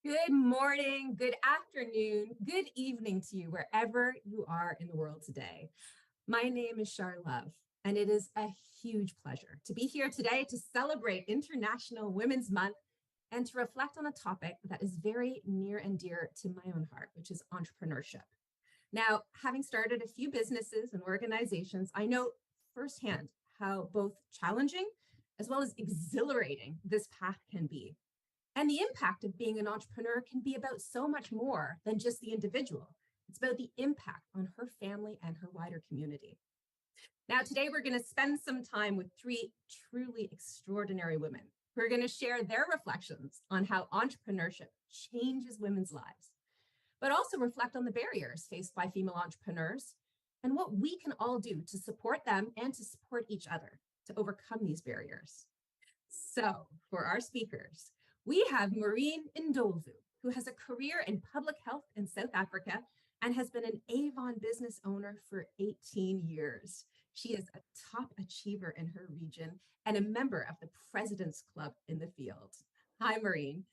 Good morning, good afternoon, good evening to you, wherever you are in the world today. My name is Char Love, and it is a huge pleasure to be here today to celebrate International Women's Month and to reflect on a topic that is very near and dear to my own heart, which is entrepreneurship. Now, having started a few businesses and organizations, I know firsthand how both challenging as well as exhilarating this path can be. And the impact of being an entrepreneur can be about so much more than just the individual. It's about the impact on her family and her wider community. Now, today we're going to spend some time with three truly extraordinary women who are going to share their reflections on how entrepreneurship changes women's lives, but also reflect on the barriers faced by female entrepreneurs and what we can all do to support them and to support each other to overcome these barriers. So, for our speakers, we have Maureen Ndlovu, who has a career in public health in South Africa and has been an Avon business owner for 18 years. She is a top achiever in her region and a member of the President's Club in the field. Hi, Maureen.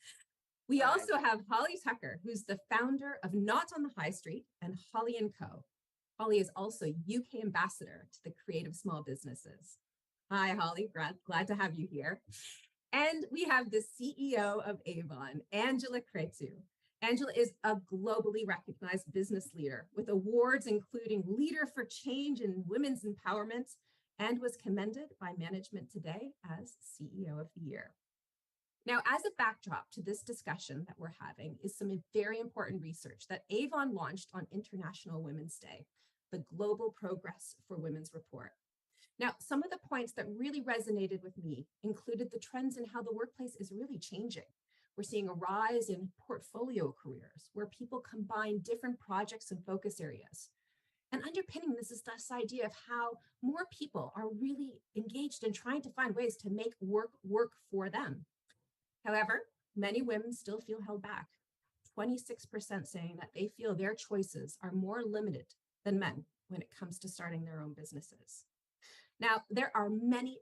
We also have Holly Tucker, who's the founder of Not on the High Street and Holly & Co. Holly is also UK ambassador to the Creative Small Businesses. Hi, Holly. Glad to have you here. And we have the CEO of Avon, Angela Cretu. Angela is a globally recognized business leader with awards including Leader for Change in Women's Empowerment and was commended by Management Today as CEO of the Year. Now, as a backdrop to this discussion that we're having is some very important research that Avon launched on International Women's Day, the Global Progress for Women's Report. Now, some of the points that really resonated with me included the trends in how the workplace is really changing. We're seeing a rise in portfolio careers where people combine different projects and focus areas. And underpinning this is this idea of how more people are really engaged in trying to find ways to make work for them. However, many women still feel held back. 26% saying that they feel their choices are more limited than men when it comes to starting their own businesses. Now, there are many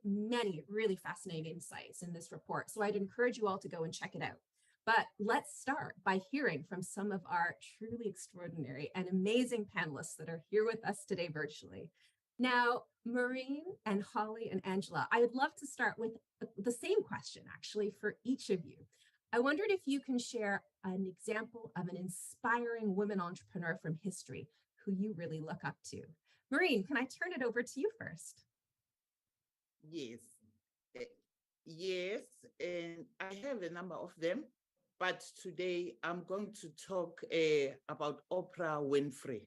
really fascinating insights in this report, so I'd encourage you all to go and check it out. But let's start by hearing from some of our truly extraordinary and amazing panelists that are here with us today virtually. Now, Maureen and Holly and Angela, I would love to start with the same question, actually, for each of you. I wondered if you can share an example of an inspiring women entrepreneur from history who you really look up to. Maureen, can I turn it over to you first? Yes, and I have a number of them, but today I'm going to talk about Oprah Winfrey.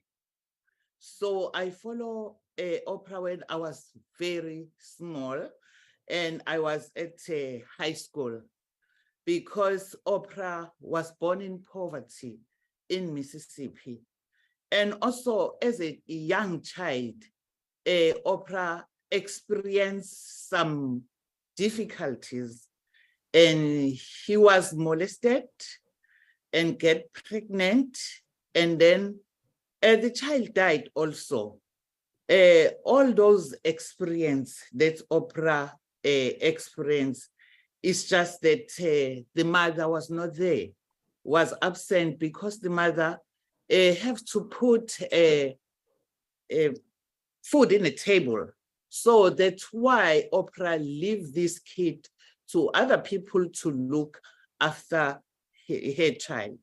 So I follow Oprah when I was very small and I was at high school because Oprah was born in poverty in Mississippi. And also as a young child, Oprah experienced some difficulties and he was molested and get pregnant, and then the child died also. All those experience that Oprah experienced is just that the mother was not there, was absent because the mother have to put food in the table. So that's why Oprah leave this kid to other people to look after her child.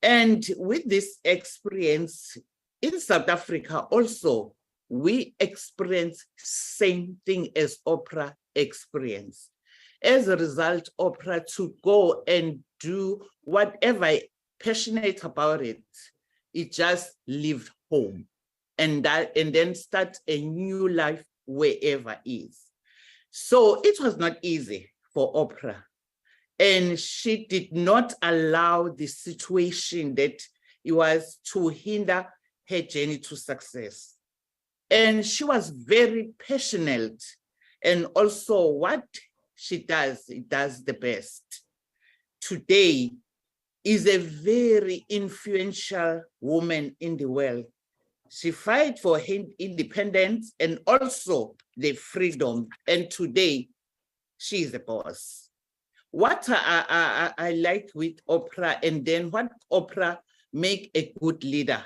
And with this experience in South Africa also, we experience same thing as Oprah experienced. As a result, Oprah to go and do whatever passionate about it, it just leave home and then start a new life wherever is. So it was not easy for Oprah. And she did not allow the situation that it was to hinder her journey to success. And she was very passionate. And also what she does, it does the best. Today is a very influential woman in the world. She fight for independence and also the freedom. And today, she is a boss. what I like with Oprah, and then what Oprah make a good leader.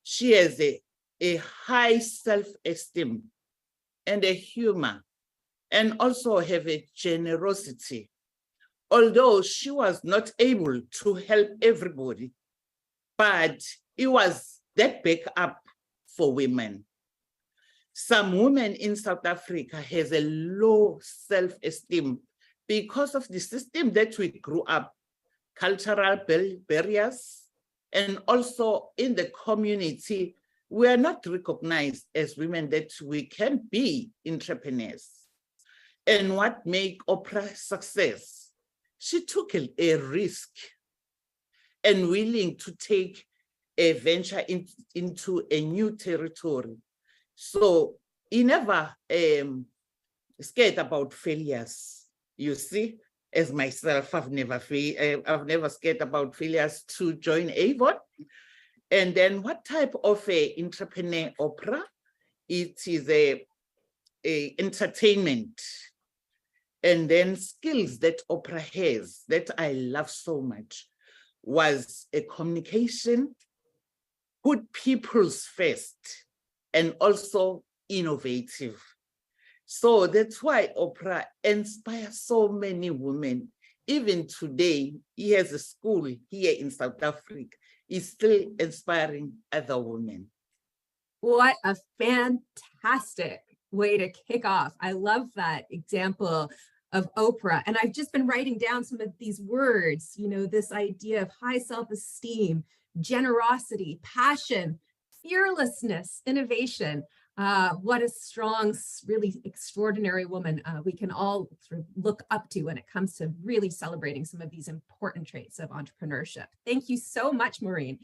She has a high self-esteem and a humor, and also have a generosity. Although she was not able to help everybody, but it was that backup for women. Some women in South Africa has a low self-esteem because of the system that we grew up, cultural barriers, and also in the community, we are not recognized as women that we can be entrepreneurs. And what made Oprah success? She took a risk and willing to take a venture into a new territory. So he never scared about failures. You see, as myself, I've never scared about failures to join Avon. And then what type of a entrepreneur Oprah? It is a entertainment. And then skills that Oprah has that I love so much was a communication, put people's first, and also innovative. So that's why Oprah inspires so many women. Even today, he has a school here in South Africa. He's still inspiring other women. What a fantastic way to kick off. I love that example of Oprah. And I've just been writing down some of these words, you know, this idea of high self-esteem, generosity, passion, fearlessness, innovation. What a strong, really extraordinary woman we can all sort of look up to when it comes to really celebrating some of these important traits of entrepreneurship. Thank you so much, Maureen.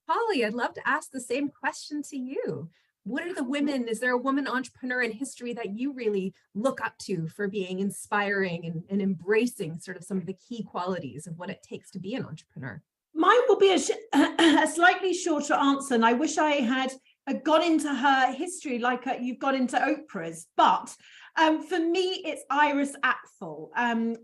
Holly, I'd love to ask the same question to you. What are the women, is there a woman entrepreneur in history that you really look up to for being inspiring and embracing sort of some of the key qualities of what it takes to be an entrepreneur? Mine will be a slightly shorter answer, and I wish I had gone into her history like you've gone into Oprah's, but for me, it's Iris Apfel.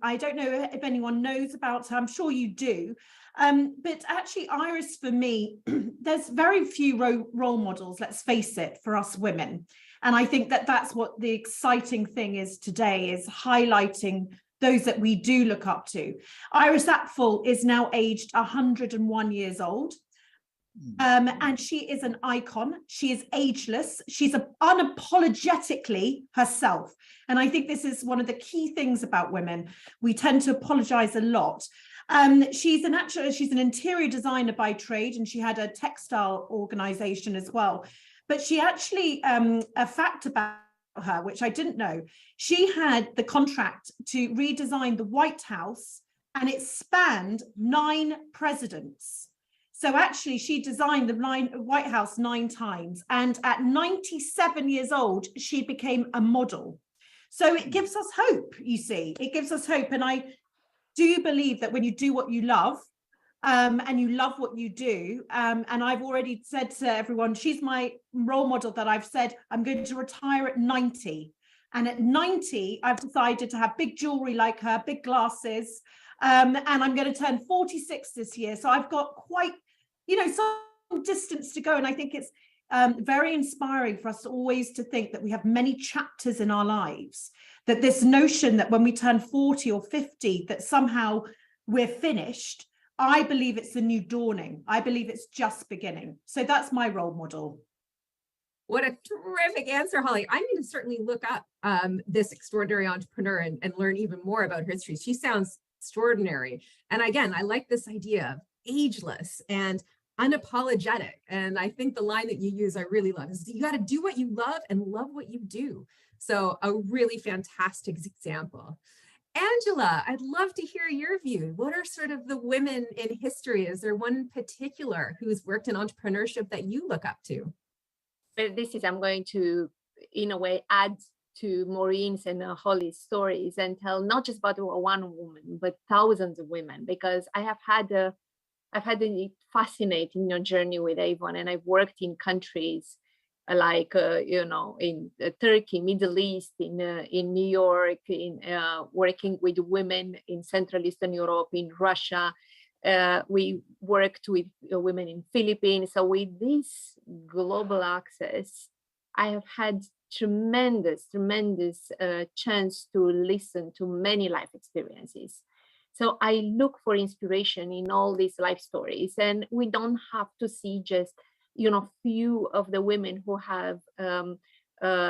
I don't know if anyone knows about her. I'm sure you do. But actually, Iris, for me, there's very few role models, let's face it, for us women. And I think that that's what the exciting thing is today, is highlighting those that we do look up to. Iris Apfel is now aged 101 years old. And she is an icon. She is ageless. She's unapologetically herself. And I think this is one of the key things about women. We tend to apologize a lot. She's an interior designer by trade, and she had a textile organization as well. But she actually, a fact about her, which I didn't know, she had the contract to redesign the White House, and it spanned 9 presidents. So actually, she designed the White House 9 times, and at 97 years old, she became a model. So it gives us hope, you see. It gives us hope, and I do believe that when you do what you love, and you love what you do, and I've already said to everyone, she's my role model that I've said I'm going to retire at 90. And at 90, I've decided to have big jewelry like her, big glasses, and I'm going to turn 46 this year. So I've got quite, some distance to go. And I think it's very inspiring for us to always to think that we have many chapters in our lives, that this notion that when we turn 40 or 50, that somehow we're finished. I believe it's the new dawning. I believe it's just beginning. So that's my role model. What a terrific answer, Holly. I'm going to certainly look up this extraordinary entrepreneur and learn even more about her history. She sounds extraordinary. And again, I like this idea of ageless and unapologetic. And I think the line that you use, I really love, is you got to do what you love and love what you do. So a really fantastic example. Angela, I'd love to hear your view. What are sort of the women in history? Is there one in particular who's worked in entrepreneurship that you look up to? But I'm going to, in a way, add to Maureen's and Holly's stories and tell not just about one woman, but thousands of women, because I've had a fascinating journey with Avon, and I've worked in countries like in Turkey, Middle East, in New York, in working with women in Central Eastern Europe, in Russia. We worked with women in Philippines. So with this global access, I have had tremendous chance to listen to many life experiences. So I look for inspiration in all these life stories, and we don't have to see just few of the women who have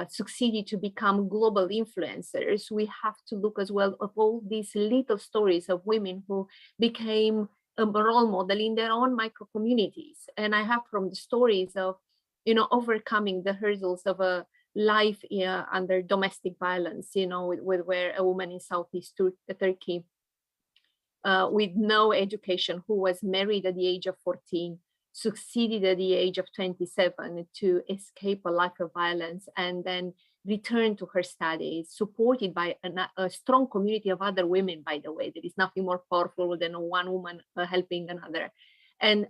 succeeded to become global influencers. We have to look as well of all these little stories of women who became a role model in their own micro communities. And I have from the stories of overcoming the hurdles of a life under domestic violence, with where a woman in Southeast Turkey with no education, who was married at the age of 14, succeeded at the age of 27 to escape a life of violence, and then return to her studies, supported by a strong community of other women. By the way, there is nothing more powerful than one woman helping another. And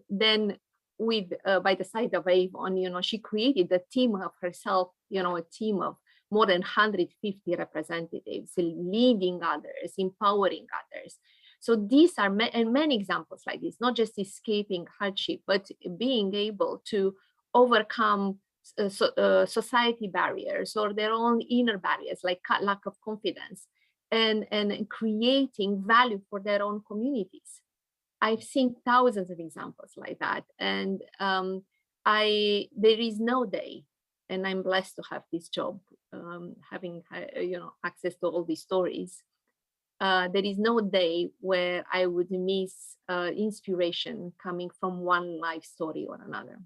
then with by the side of Avon, she created a team of herself, a team of more than 150 representatives, leading others, empowering others. So these are many examples like this, not just escaping hardship, but being able to overcome society barriers or their own inner barriers, like lack of confidence, and creating value for their own communities. I've seen thousands of examples like that. And there is no day, and I'm blessed to have this job, having access to all these stories. There is no day where I would miss inspiration coming from one life story or another.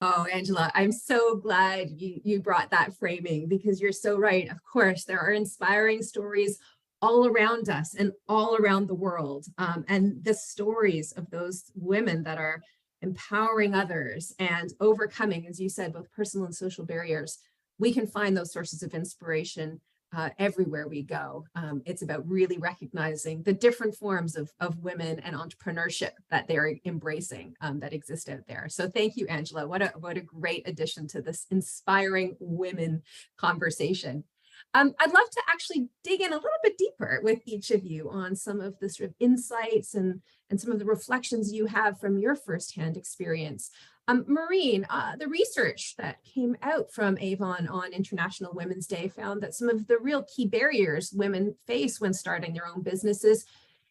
Oh, Angela, I'm so glad you brought that framing, because you're so right. Of course, there are inspiring stories all around us and all around the world. And the stories of those women that are empowering others and overcoming, as you said, both personal and social barriers, we can find those sources of inspiration everywhere we go. It's about really recognizing the different forms of women and entrepreneurship that they're embracing that exist out there. So thank you, Angela. What a great addition to this inspiring women conversation. I'd love to actually dig in a little bit deeper with each of you on some of the sort of insights and some of the reflections you have from your firsthand experience. Maureen, the research that came out from Avon on International Women's Day found that some of the real key barriers women face when starting their own businesses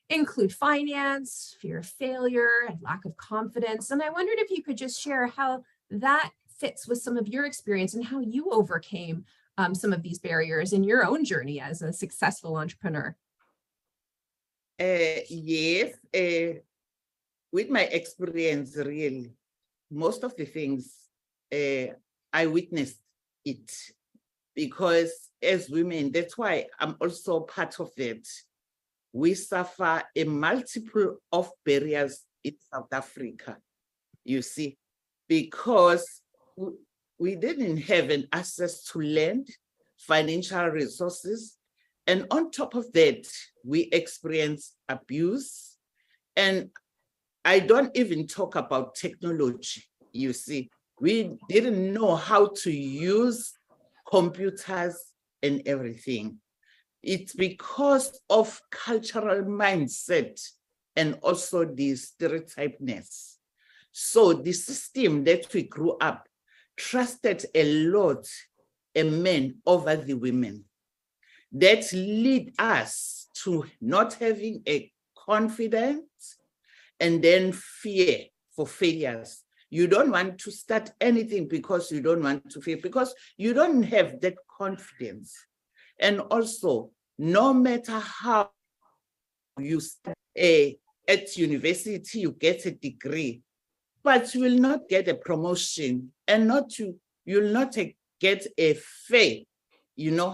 include finance, fear of failure, and lack of confidence. And I wondered if you could just share how that fits with some of your experience and how you overcame some of these barriers in your own journey as a successful entrepreneur. Yes, with my experience, really, most of the things I witnessed it, because as women, that's why I'm also part of it. We suffer a multiple of barriers in South Africa, you see, because we didn't have an access to land, financial resources, and on top of that, we experienced abuse. And I don't even talk about technology, you see. We didn't know how to use computers and everything. It's because of cultural mindset and also the stereotypeness. So the system that we grew up trusted a lot a man over the women. That lead us to not having a confidence and then fear for failures. You don't want to start anything because you don't want to fail, because you don't have that confidence. And also, no matter how you start at university, you get a degree, but you will not get a promotion, and you'll not get a fair,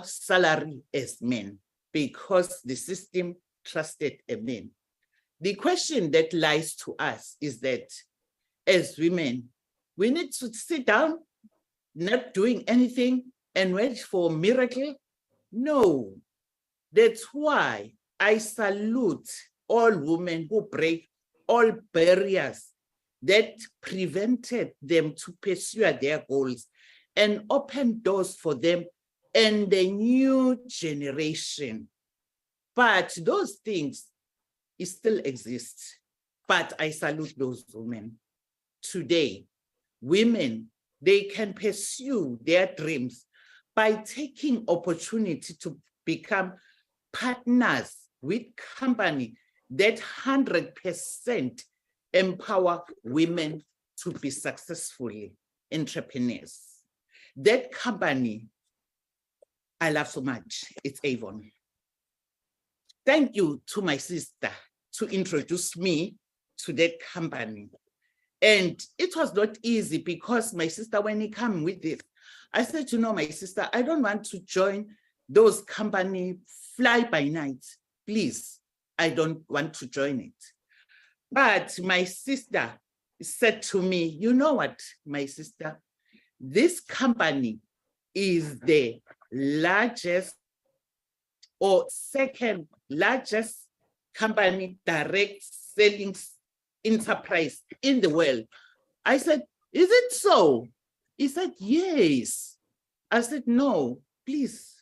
salary as men, because the system trusted a man. The question that lies to us is that as women, we need to sit down, not doing anything, and wait for a miracle. No, that's why I salute all women who break all barriers that prevented them to pursue their goals and open doors for them and the new generation. But those things still exist. But I salute those women. Today, women, they can pursue their dreams by taking opportunity to become partners with company that 100% empower women to be successfully entrepreneurs. That company I love so much, it's Avon. Thank you to my sister to introduce me to that company. And it was not easy because my sister, when he came with this, I said, you know, my sister, I don't want to join those company fly by night. Please, I don't want to join it. But my sister said to me, you know what, my sister, this company is the largest or second largest company direct selling enterprise in the world. I said, is it so? He said, yes. I said, no, please,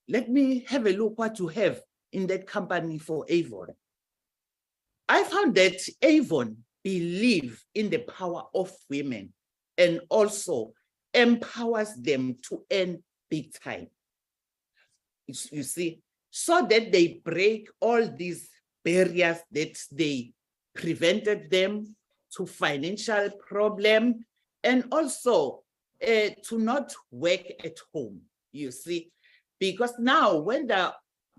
let me have a look what you have in that company for Avon. I found that Avon believe in the power of women and also empowers them to earn big time. You see, so that they break all these barriers that they prevented them to financial problem and also to not work at home, you see, because now when they're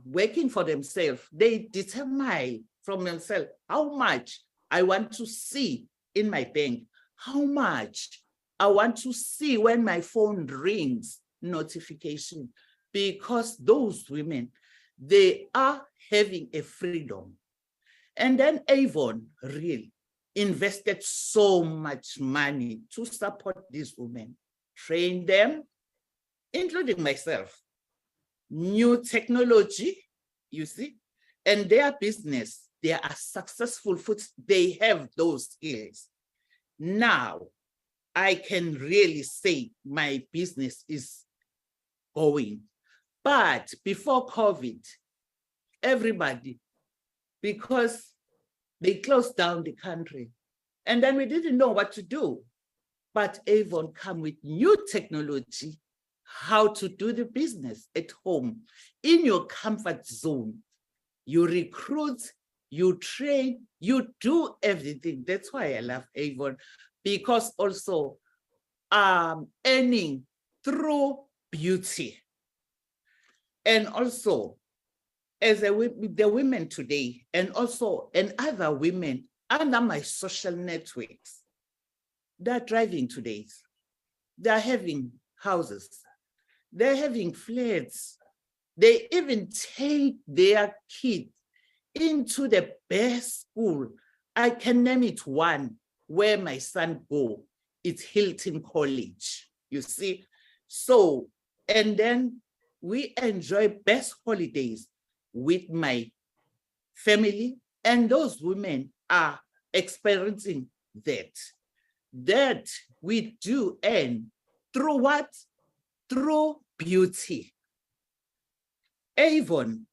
working for themselves, they determine from themselves how much I want to see in my bank, how much I want to see when my phone rings, notification, because those women, they are having a freedom. And then Avon really invested so much money to support these women, train them, including myself, new technology, you see, and their business, they are successful, they have those skills. Now, I can really say my business is going. But before COVID, everybody, because they closed down the country, and then we didn't know what to do. But Avon come with new technology, how to do the business at home, in your comfort zone. You recruit, you train, you do everything. That's why I love Avon, because also earning through beauty. And also, as the women today, and also and other women under my social networks, they're driving today. They're having houses. They're having flats. They even take their kids into the best school. I can name it one where my son go. It's Hilton College, you see. So, and then we enjoy best holidays with my family, and those women are experiencing that we do earn through what? Through beauty. Avon,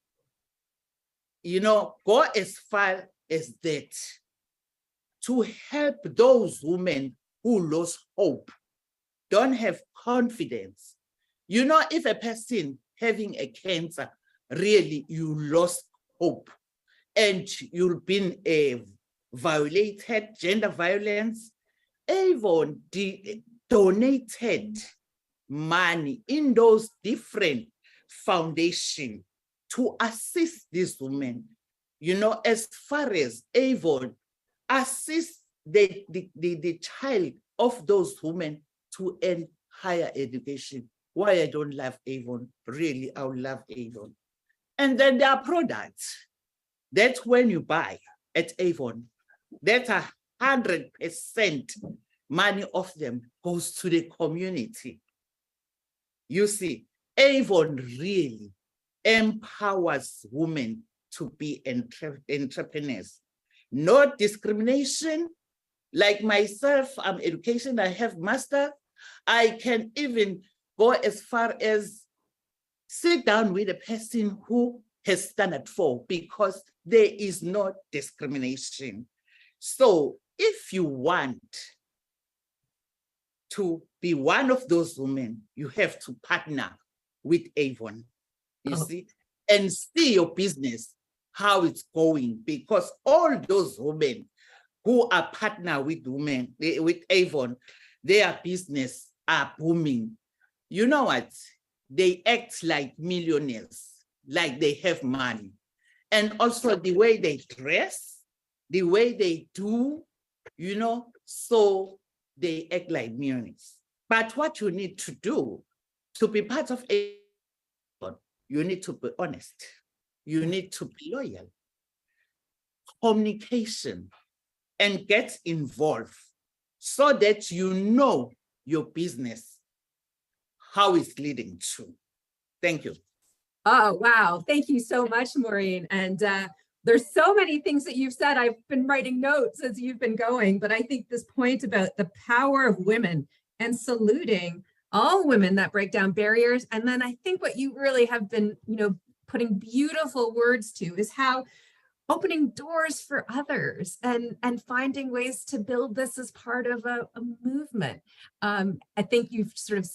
you know, go as far as that to help those women who lost hope, don't have confidence. You know, if a person having a cancer, really you lost hope and you've been violated, gender violence, Avon donated money in those different foundations to assist these women. You know, as far as Avon assist the child of those women to earn higher education. Why I don't love Avon? Really, I love Avon. And then there are products that when you buy at Avon, that 100% money of them goes to the community. You see, Avon really empowers women to be entrepreneurs. No discrimination, Like myself, I'm education, I have master. I can even go as far as sit down with a person who has standard 4 because there is no discrimination. So if you want to be one of those women, you have to partner with Avon, you see, and see your business, how it's going, because all those women who are partner with women, with Avon, their business are booming. You know what? They act like millionaires, like they have money. And also the way they dress, the way they do, you know, so they act like millionaires. But what you need to do to be part of Avon, you need to be honest. You need to be loyal. Communication, and get involved so that you know your business, how it's leading to. Thank you. Oh, wow. Thank you so much, Maureen. And there's so many things that you've said. I've been writing notes as you've been going, but I think this point about the power of women and saluting all women that break down barriers. And then I think what you really have been, putting beautiful words to is how opening doors for others and finding ways to build this as part of a movement. I think you've sort of,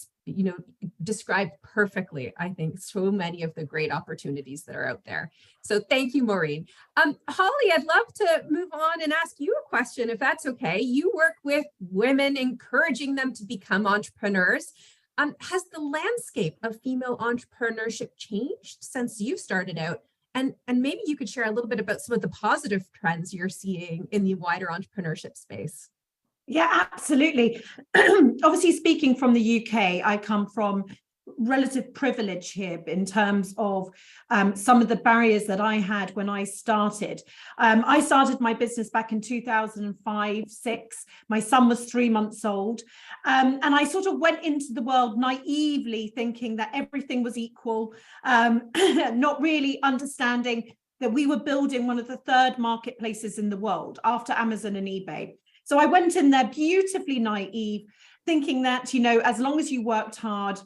described perfectly, I think, so many of the great opportunities that are out there. So thank you, Maureen. Holly, I'd love to move on and ask you a question, if that's okay. You work with women, encouraging them to become entrepreneurs. Has the landscape of female entrepreneurship changed since you've started out? And maybe you could share a little bit about some of the positive trends you're seeing in the wider entrepreneurship space. Yeah, absolutely. Obviously, speaking from the UK, I come from relative privilege here in terms of some of the barriers that I had when I started. I started my business back in 2005-06. My son was 3 months old. And I sort of went into the world naively thinking that everything was equal, not really understanding that we were building one of the 3rd marketplaces in the world after Amazon and eBay. So I went in there beautifully naive, thinking that, as long as you worked hard,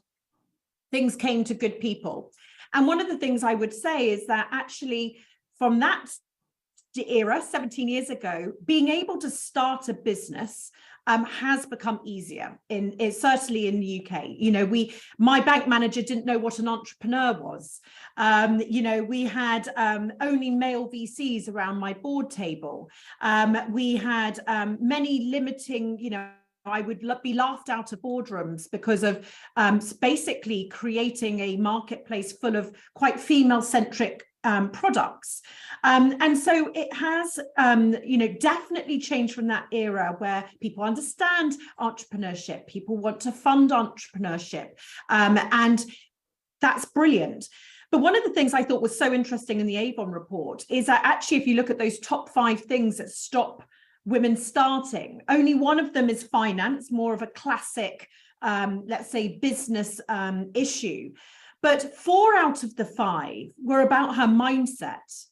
things came to good people. And one of the things I would say is that actually from that era, 17 years ago, being able to start a business has become easier, certainly in the UK. My bank manager didn't know what an entrepreneur was. We had only male VCs around my board table. We had many limiting, I would be laughed out of boardrooms because of basically creating a marketplace full of quite female-centric products. And so it has, definitely changed from that era where people understand entrepreneurship, people want to fund entrepreneurship, and that's brilliant. But one of the things I thought was so interesting in the Avon report is that actually, if you look at those top 5 things that stop women starting, only one of them is finance, more of a classic, let's say, business issue. But 4 out of the 5 were about her mindset.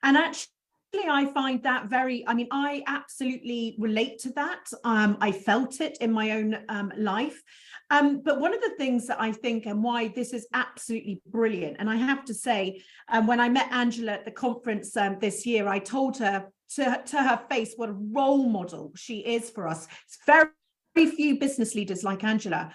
And actually, I find that I absolutely relate to that. I felt it in my own life. But one of the things that I think and why this is absolutely brilliant, and I have to say, when I met Angela at the conference this year, I told her to her face what a role model she is for us. It's very few business leaders like Angela.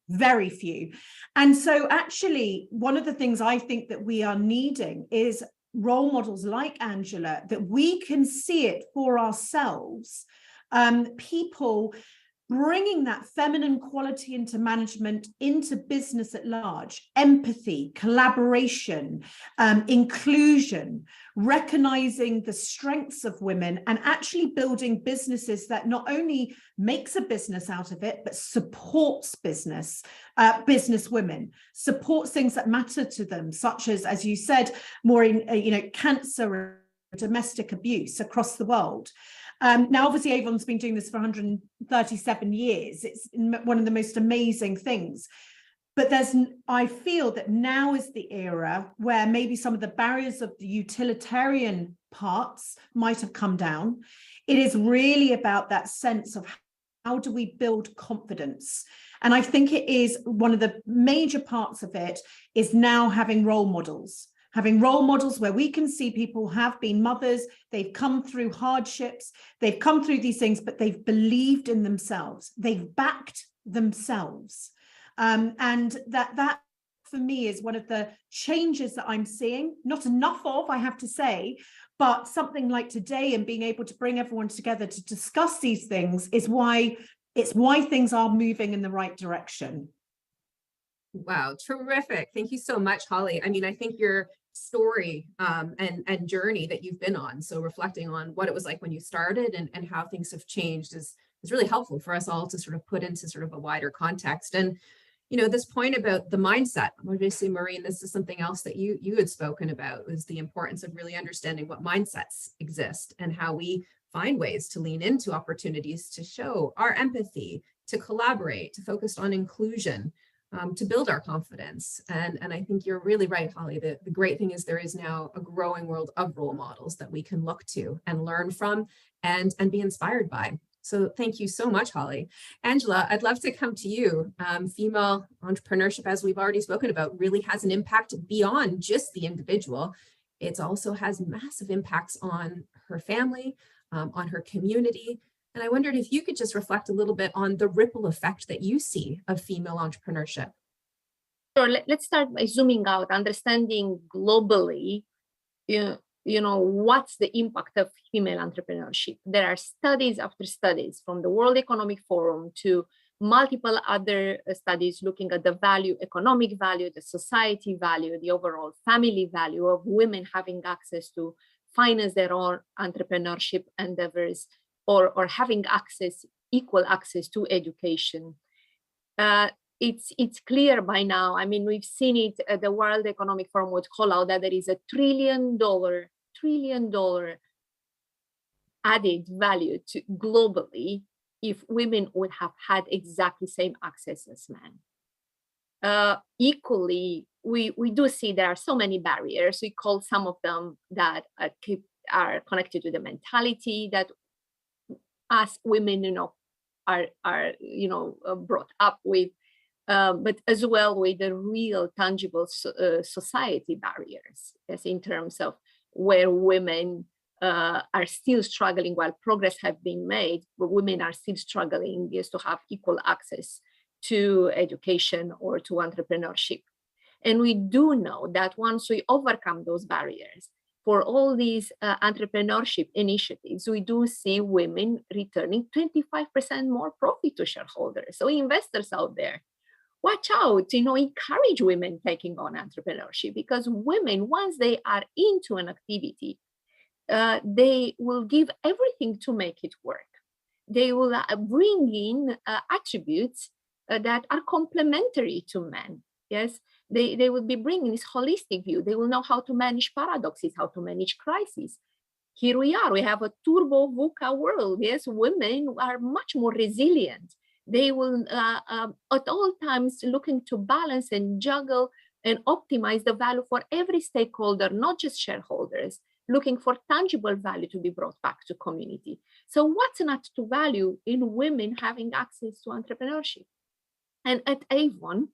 Very few. And so actually, one of the things I think that we are needing is role models like Angela, that we can see it for ourselves. People bringing that feminine quality into management, into business at large, empathy, collaboration, inclusion, recognizing the strengths of women, and actually building businesses that not only makes a business out of it, but supports business women, supports things that matter to them, such as you said, Maureen, cancer and domestic abuse across the world. Now, obviously, Avon's been doing this for 137 years. It's one of the most amazing things. But I feel that now is the era where maybe some of the barriers of the utilitarian parts might have come down. It is really about that sense of how do we build confidence? And I think it is one of the major parts of it is now having role models where we can see people have been mothers, they've come through hardships, they've come through these things, but they've believed in themselves, they've backed themselves. And that for me is one of the changes that I'm seeing, not enough of, I have to say, but something like today and being able to bring everyone together to discuss these things is why things are moving in the right direction. Wow, terrific. Thank you so much, Holly. I mean, I think your story and journey that you've been on, so reflecting on what it was like when you started and how things have changed is really helpful for us all to sort of put into sort of a wider context. And you know, this point about the mindset, obviously, Maureen, this is something else that you had spoken about, was the importance of really understanding what mindsets exist and how we find ways to lean into opportunities to show our empathy, to collaborate, to focus on inclusion, to build our confidence. And I think you're really right, Holly. The great thing is there is now a growing world of role models that we can look to and learn from and be inspired by. So thank you so much, Holly. Angela, I'd love to come to you. Female entrepreneurship, as we've already spoken about, really has an impact beyond just the individual. It also has massive impacts on her family, on her community. And I wondered if you could just reflect a little bit on the ripple effect that you see of female entrepreneurship. Sure. Let's start by zooming out, understanding globally, you know, what's the impact of female entrepreneurship. There are studies after studies from the World Economic Forum to multiple other studies looking at the value, economic value, the society value, the overall family value of women having access to finance their own entrepreneurship endeavors or having access, equal access to education. It's clear by now. I mean, we've seen it. The World Economic Forum would call out that there is $1 trillion added value to globally if women would have had exactly same access as men. Equally, we do see there are so many barriers. We call some of them that are connected to the mentality that us women, you know, are brought up with. But as well with the real tangible society barriers, yes, in terms of where women are still struggling while progress has been made, but women are still struggling is to have equal access to education or to entrepreneurship. And we do know that once we overcome those barriers, for all these entrepreneurship initiatives, we do see women returning 25% more profit to shareholders. So investors out there, watch out, you know, encourage women taking on entrepreneurship, because women, once they are into an activity, they will give everything to make it work. They will bring in attributes that are complementary to men. Yes, they will be bringing this holistic view. They will know how to manage paradoxes, how to manage crises. Here we are, we have a turbo VUCA world. Yes, women are much more resilient. They will at all times looking to balance and juggle and optimize the value for every stakeholder, not just shareholders, looking for tangible value to be brought back to community. So what's not to value in women having access to entrepreneurship? And at Avon,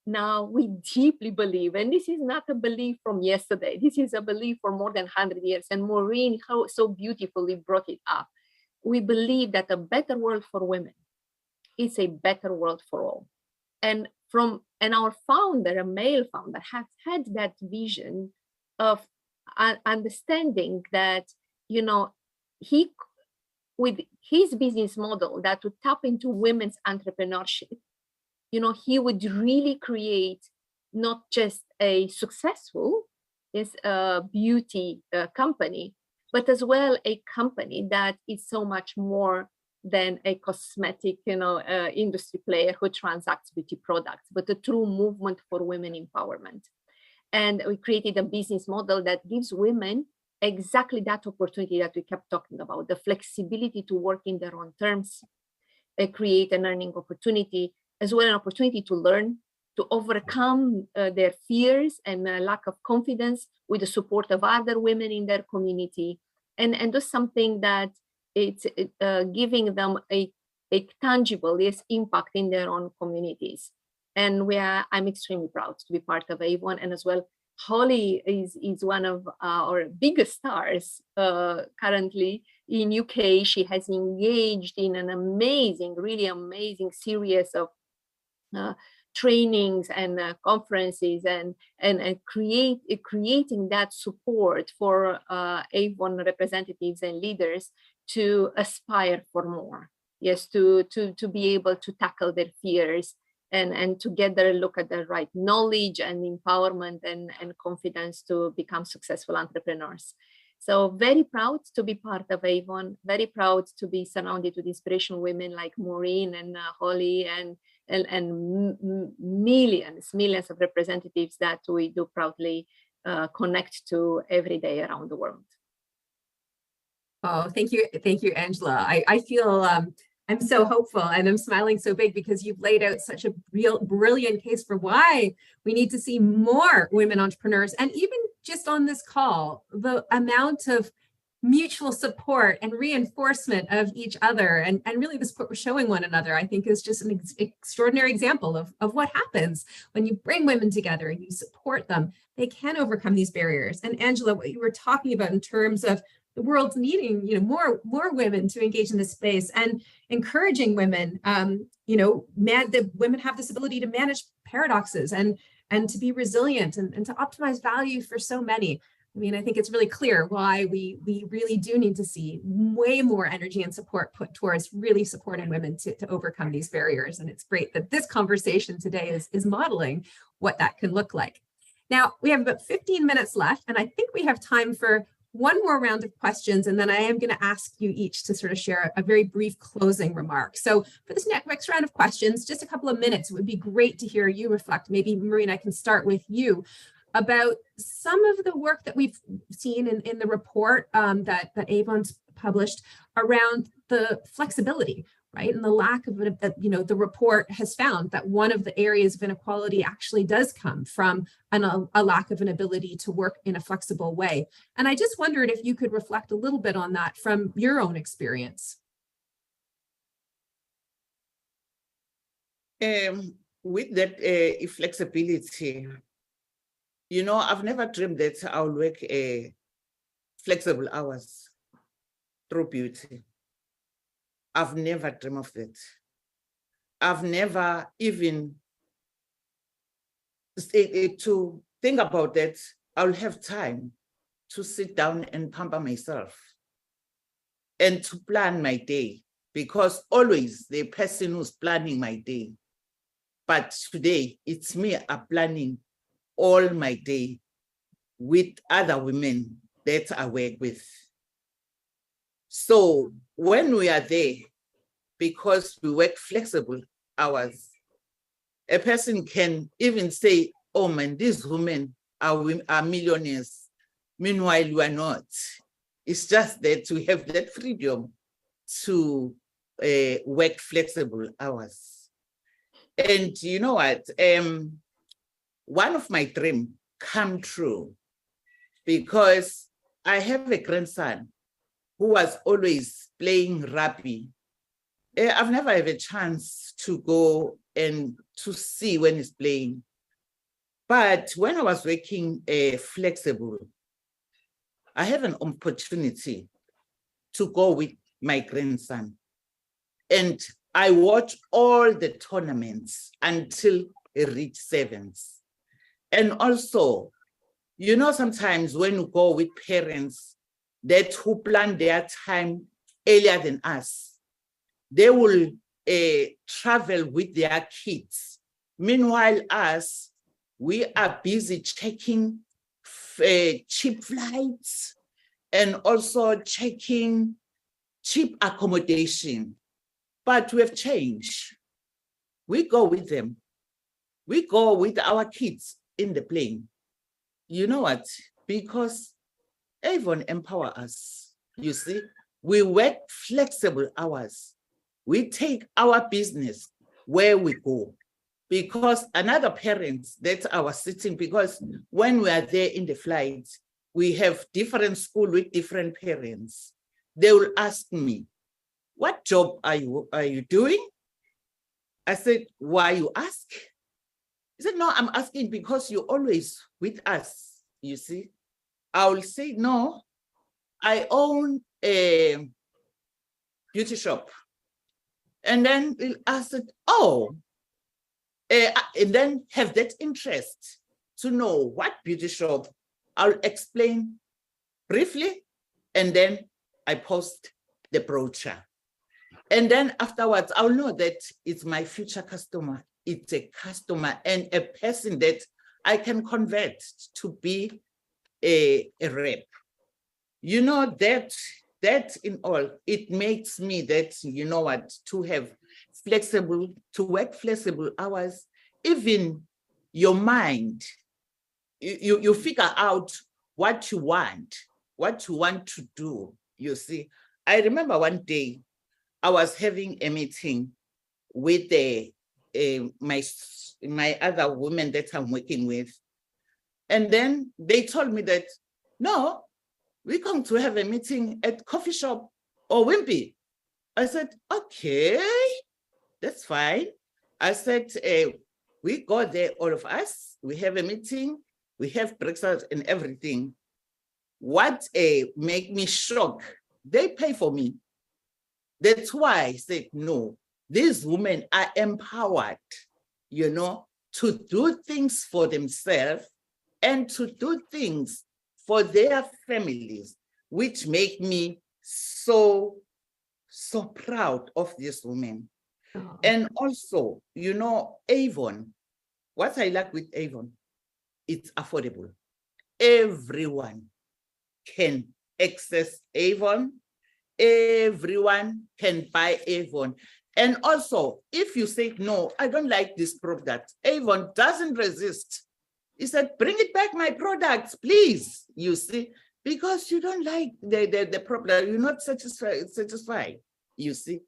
now we deeply believe, and this is not a belief from yesterday, this is a belief for more than 100 years, and Maureen so beautifully brought it up. We believe that a better world for women is a better world for all. And our founder, a male founder, has had that vision of understanding that, you know, he, with his business model that would tap into women's entrepreneurship, you know, he would really create not just a successful beauty company, but as well a company that is so much more than a cosmetic, industry player who transacts beauty products, but a true movement for women empowerment. And we created a business model that gives women exactly that opportunity that we kept talking about, the flexibility to work in their own terms, create an earning opportunity, as well an opportunity to learn, overcome their fears and lack of confidence with the support of other women in their community, and do something that it's giving them a tangible impact in their own communities. And I'm extremely proud to be part of Avon, and as well, Holly is one of our biggest stars currently in UK. She has engaged in an amazing, really amazing series of trainings and conferences and creating that support for Avon representatives and leaders to aspire for more. Yes, to be able to tackle their fears and together look at the right knowledge and empowerment and confidence to become successful entrepreneurs. So very proud to be part of Avon, very proud to be surrounded with inspirational women like Maureen and Holly and millions of representatives that we do proudly connect to every day around the world. Oh, thank you, Angela. I feel I'm so hopeful, and I'm smiling so big because you've laid out such a brilliant case for why we need to see more women entrepreneurs. And even just on this call, the amount of mutual support and reinforcement of each other and really the support we're showing one another, I think is just an extraordinary example of what happens when you bring women together and you support them. They can overcome these barriers. And Angela, what you were talking about in terms of the world's needing, more women to engage in this space and encouraging women, that women have this ability to manage paradoxes and to be resilient and to optimize value for so many. I mean, I think it's really clear why we really do need to see way more energy and support put towards really supporting women to overcome these barriers. And it's great that this conversation today is modeling what that can look like. Now, we have about 15 minutes left, and I think we have time for one more round of questions, and then I am going to ask you each to sort of share a very brief closing remark. So for this next round of questions, just a couple of minutes, it would be great to hear you reflect. Maybe, Maureen, I can start with you about some of the work that we've seen in the report that Avon's published around the flexibility, right? And the lack of, the report has found that one of the areas of inequality actually does come from a lack of an ability to work in a flexible way. And I just wondered if you could reflect a little bit on that from your own experience. With that flexibility, I've never dreamed that I'll work flexible hours through beauty. I've never dreamed of that. I've never even to think about that. I'll have time to sit down and pamper myself and to plan my day, because always the person who's planning my day. But today it's me planning all my day with other women that I work with. So when we are there, because we work flexible hours, a person can even say, oh man, these women are millionaires. Meanwhile, you are not. It's just that we have that freedom to work flexible hours. And you know what? One of my dreams come true because I have a grandson who was always playing rugby. I've never had a chance to go and to see when he's playing. But when I was working flexible, I have an opportunity to go with my grandson. And I watch all the tournaments until he reached sevens. And also, sometimes when you go with parents that who plan their time earlier than us, they will travel with their kids. Meanwhile, us, we are busy checking cheap flights and also checking cheap accommodation. But we have changed. We go with them. We go with our kids in the plane. You know what? Because Avon empower us. You see, we work flexible hours. We take our business where we go. because another parents that I was sitting, because when we are there in the flight, we have different school with different parents. They will ask me, what job are you doing? I said, why you ask? He said, no, I'm asking because you're always with us, you see. I will say, no, I own a beauty shop. And then I said, oh, and then have that interest to know what beauty shop. I'll explain briefly, and then I post the brochure. And then afterwards, I'll know that it's my future customer. It's a customer and a person that I can convert to be a rep. You know, that in all, it makes me that, you know what, to work flexible hours, even your mind, you figure out what you want to do, you see. I remember one day I was having a meeting with my other women that I'm working with. And then they told me that, no, we're going to have a meeting at coffee shop or Wimpy. I said, okay, that's fine. I said, we go there, all of us, we have a meeting, we have breakfast and everything. What make me shocked, they pay for me. That's why I said, no, these women are empowered, you know, to do things for themselves and to do things for their families, which make me so proud of these women. Oh. And also, you know, Avon, what I like with Avon, it's affordable. Everyone can access Avon. Everyone can buy Avon. And also, if you say, no, I don't like this product, Avon doesn't resist. He said, bring it back, my products, please, you see, because you don't like the product, you're not satisfied, you see.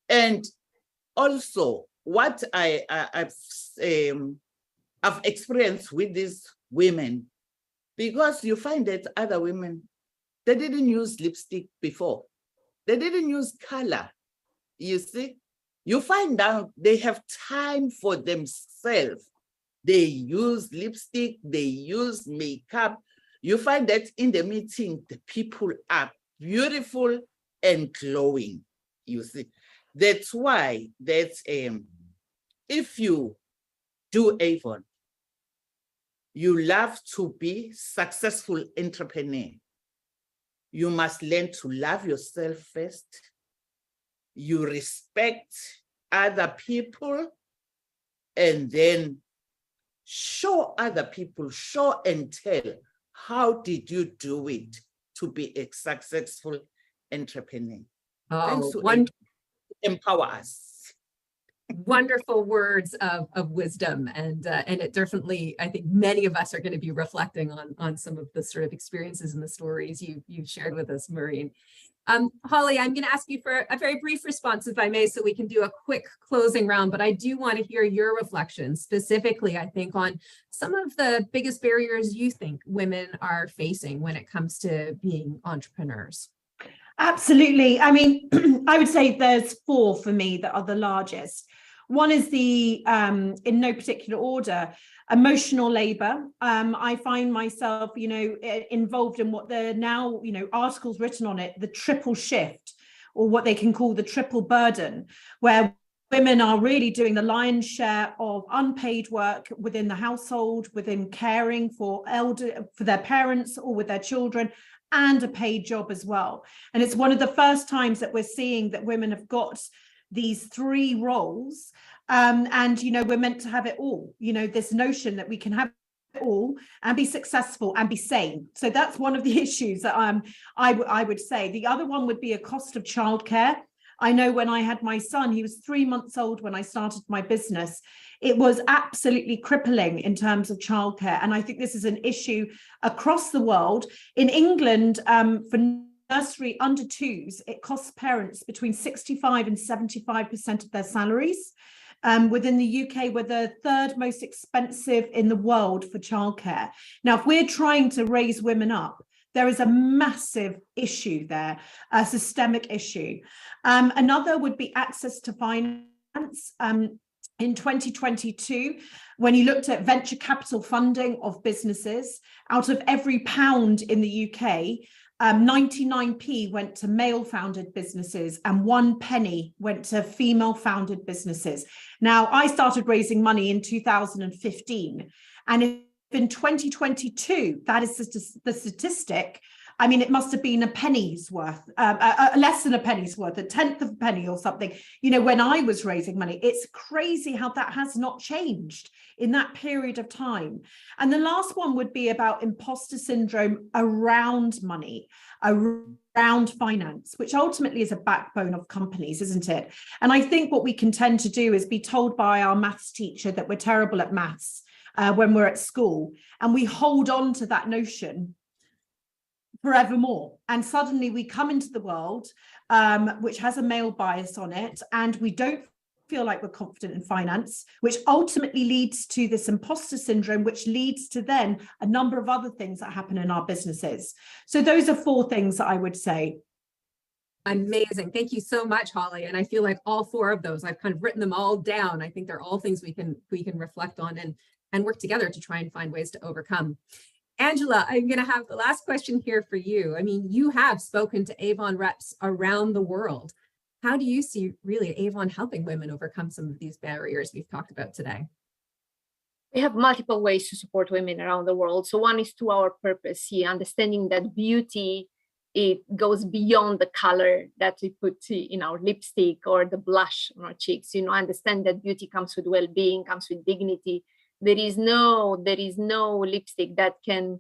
And also, what I've experienced with these women, because you find that other women, they didn't use lipstick before. They didn't use color, you see. You find out they have time for themselves. They use lipstick, they use makeup. You find that in the meeting, the people are beautiful and glowing, you see. That's why if you do Avon, you love to be successful entrepreneur. You must learn to love yourself first. You respect other people, and then show other people, show and tell, how did you do it to be a successful entrepreneur? Thanks to empower us. Wonderful words of wisdom, and it definitely, I think many of us are going to be reflecting on some of the sort of experiences and the stories you've shared with us, Maureen. Holly, I'm going to ask you for a very brief response, if I may, so we can do a quick closing round, but I do want to hear your reflections, specifically, I think, on some of the biggest barriers you think women are facing when it comes to being entrepreneurs. Absolutely. I mean, I would say there's four for me that are the largest. One is the, in no particular order, emotional labor. I find myself, you know, involved in what the now, you know, articles written on it, the triple shift, or what they can call the triple burden, where women are really doing the lion's share of unpaid work within the household, within caring for their parents or with their children, and a paid job as well. And it's one of the first times that we're seeing that women have got these three roles, and you know, we're meant to have it all, you know, this notion that we can have it all and be successful and be sane. So that's one of the issues that I would say. The other one would be a cost of childcare. I know when I had my son, he was 3 months old when I started my business. It was absolutely crippling in terms of childcare. And I think this is an issue across the world. In England, for nursery under twos, it costs parents between 65 and 75% of their salaries. Within the UK, we're the third most expensive in the world for childcare. Now, if we're trying to raise women up, there is a massive issue there, a systemic issue. Another would be access to finance. In 2022, when you looked at venture capital funding of businesses, out of every pound in the UK, 99p went to male-founded businesses and 1 penny went to female-founded businesses. Now, I started raising money in 2015, and if in 2022, that is the statistic, I mean, it must have been a penny's worth, less than a penny's worth, a tenth of a penny or something, you know, when I was raising money. It's crazy how that has not changed in that period of time. And the last one would be about imposter syndrome around money, around finance, which ultimately is a backbone of companies, isn't it? And I think what we can tend to do is be told by our maths teacher that we're terrible at maths when we're at school, and we hold on to that notion forevermore. And suddenly we come into the world, which has a male bias on it, and we don't feel like we're confident in finance, which ultimately leads to this imposter syndrome, which leads to then a number of other things that happen in our businesses. So those are 4 things that I would say. Amazing. Thank you so much, Holly. And I feel like all 4 of those, I've kind of written them all down. I think they're all things we can reflect on and work together to try and find ways to overcome. Angela, I'm going to have the last question here for you. I mean, you have spoken to Avon reps around the world. How do you see really Avon helping women overcome some of these barriers we've talked about today? We have multiple ways to support women around the world. So one is to our purpose here, understanding that beauty, it goes beyond the color that we put in our lipstick or the blush on our cheeks. You know, understand that beauty comes with well-being, comes with dignity. There is no lipstick that can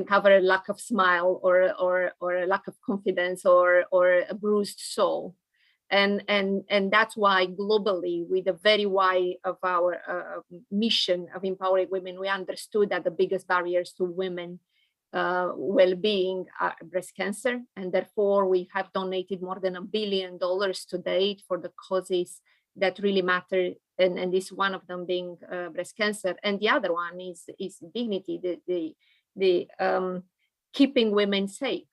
cover a lack of smile or a lack of confidence or a bruised soul. And that's why globally, with the very why of our mission of empowering women, we understood that the biggest barriers to women well-being are breast cancer, and therefore we have donated more than $1 billion to date for the causes that really matter, and this one of them being breast cancer, and the other one is dignity, the keeping women safe,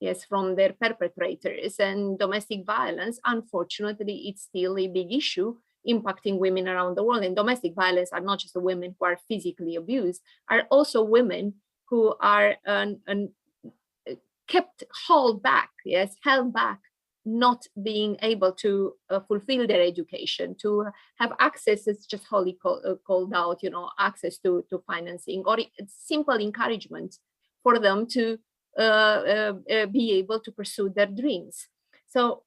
yes, from their perpetrators. And domestic violence, unfortunately, it's still a big issue impacting women around the world. And domestic violence are not just the women who are physically abused, are also women who are held back, not being able to fulfill their education, to have access, it's just Holly called out, you know, access to financing, or simple encouragement for them to be able to pursue their dreams. So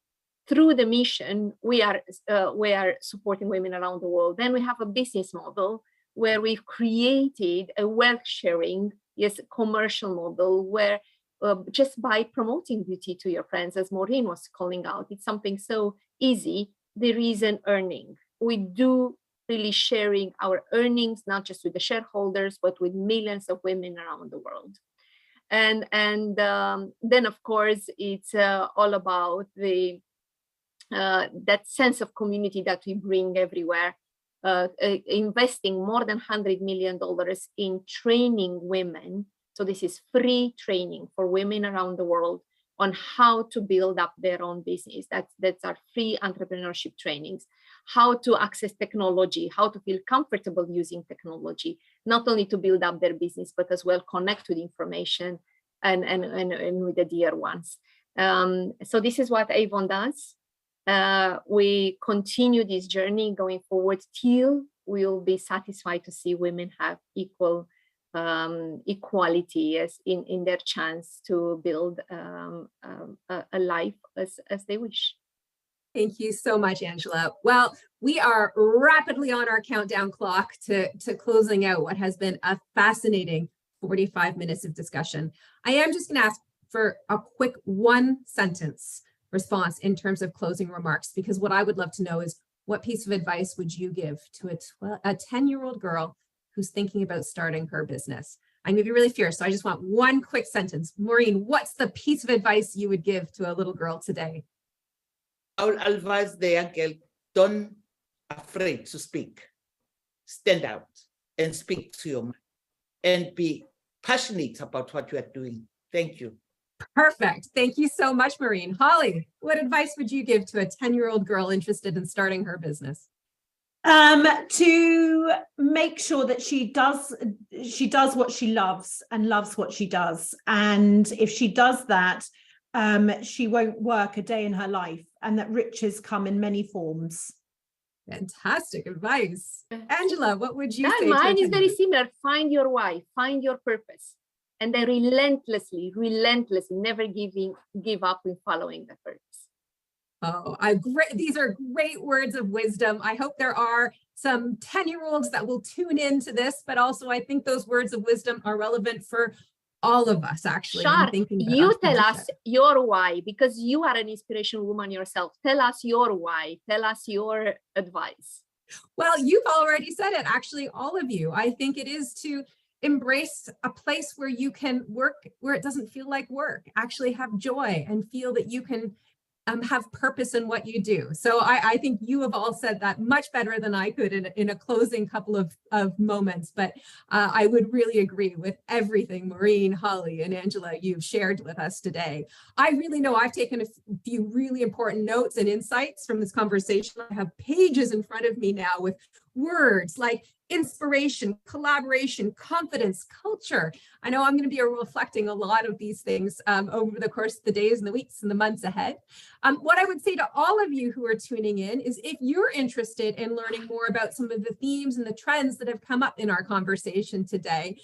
through the mission, we are supporting women around the world. Then we have a business model where we've created a wealth sharing, commercial model where just by promoting beauty to your friends, as Maureen was calling out, it's something so easy. There is an earning. We do really sharing our earnings, not just with the shareholders, but with millions of women around the world. And then, of course, it's all about the that sense of community that we bring everywhere, investing more than $100 million in training women. So this is free training for women around the world on how to build up their own business. That's our free entrepreneurship trainings, how to access technology, how to feel comfortable using technology, not only to build up their business, but as well connect with information and with the dear ones. So this is what Avon does. We continue this journey going forward till we'll be satisfied to see women have equality in their chance to build a life as they wish. Thank you so much, Angela. Well, we are rapidly on our countdown clock to closing out what has been a fascinating 45 minutes of discussion. I am just going to ask for a quick 1-sentence response in terms of closing remarks, because what I would love to know is, what piece of advice would you give to a 10-year-old girl who's thinking about starting her business? I'm going to be really fierce, so I just want 1 quick sentence. Maureen, what's the piece of advice you would give to a little girl today? I would advise the young girl, don't afraid to speak. Stand out and speak to your mind and be passionate about what you are doing. Thank you. Perfect. Thank you so much, Maureen. Holly, what advice would you give to a 10-year-old girl interested in starting her business? To make sure that she does what she loves and loves what she does. And if she does that, she won't work a day in her life, and that riches come in many forms. Fantastic advice. Angela, what would you say? Mine is very similar. Find your why, find your purpose, and then relentlessly, never give up in following the purpose. Oh, these are great words of wisdom. I hope there are some 10-year-olds that will tune into this, but also I think those words of wisdom are relevant for all of us, actually. Shar, you tell us your why, because you are an inspirational woman yourself. Tell us your why. Tell us your advice. Well, you've already said it, actually, all of you. I think it is to embrace a place where you can work, where it doesn't feel like work, actually have joy and feel that you can have purpose in what you do. So I think you have all said that much better than I could in a closing couple of moments, but I would really agree with everything Maureen, Holly, and Angela you've shared with us today. I really know I've taken a few really important notes and insights from this conversation. I have pages in front of me now with words like inspiration, collaboration, confidence, culture. I know I'm going to be reflecting a lot of these things over the course of the days and the weeks and the months ahead. What I would say to all of you who are tuning in is if you're interested in learning more about some of the themes and the trends that have come up in our conversation today,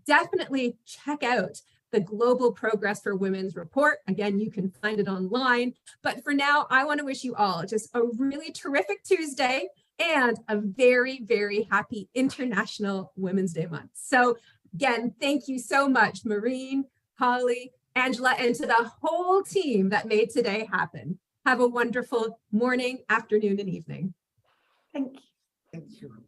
definitely check out the Global Progress for Women's report. Again, you can find it online. But for now, I want to wish you all just a really terrific Tuesday and a very, very happy International Women's Day month. So again, thank you so much, Maureen, Holly, Angela, and to the whole team that made today happen. Have a wonderful morning, afternoon, and evening. Thank you. Thank you.